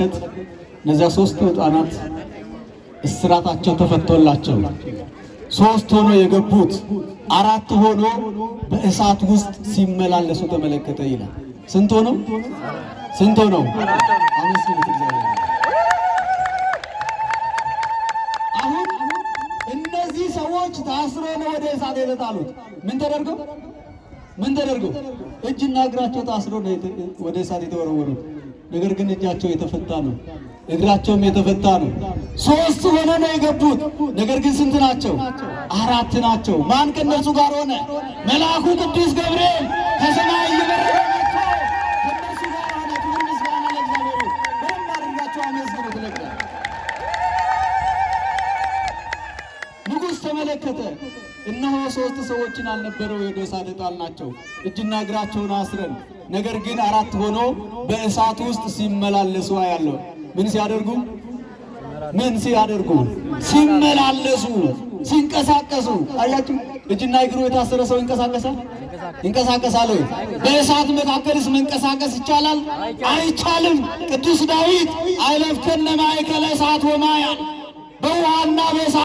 ስንመለከት እነዚያ ሶስቱ ሕፃናት እስራታቸው ተፈቶላቸው 3 ሆኖ የገቡት 4 ሆኖ በእሳት ውስጥ ሲመላለሱ ተመለከተ ይላል። ስንት ሆነው? ስንት ሆነው? አመስግኑት እግዚአብሔር። አሁን እነዚህ ሰዎች ታስረው ነው ወደ እሳት የተጣሉት። ምን ተደርገው? ምን ተደርገው? እጅና እግራቸው ታስረው ነው ወደ እሳት የተወረወሩት። ነገር ግን እጃቸው የተፈታ ነው፣ እግራቸውም የተፈታ ነው። 3 ሆነው ነው የገቡት። ነገር ግን ስንት ናቸው? 4 ናቸው። ማን ከእነርሱ ጋር ሆነ? መልአኩ ቅዱስ ገብርኤል ከሰማይ እየበረረ ከእነርሱ ጋር ሆነ። ክብር ምስጋና ለእግዚአብሔር። በደንብ አድርጋችሁ አመስግኑት። ንጉሥ ተመለከተ። እነሆ 3 ሰዎችን አልነበረው ወደ እሳት የጣልናቸው እጅና እግራቸውን አስረን፣ ነገር ግን 4 ሆኖ በእሳት ውስጥ ሲመላለሱ አያለው። ምን ሲያደርጉ? ምን ሲያደርጉ? ሲመላለሱ፣ ሲንቀሳቀሱ። አያችሁ፣ እጅና እግሩ የታሰረ ሰው ይንቀሳቀሳል? ይንቀሳቀሳል ወይ? በእሳት መካከልስ መንቀሳቀስ ይቻላል? አይቻልም። ቅዱስ ዳዊት አይለፍከነ ማእከለ እሳት ወማያ፣ በውሃና በእሳት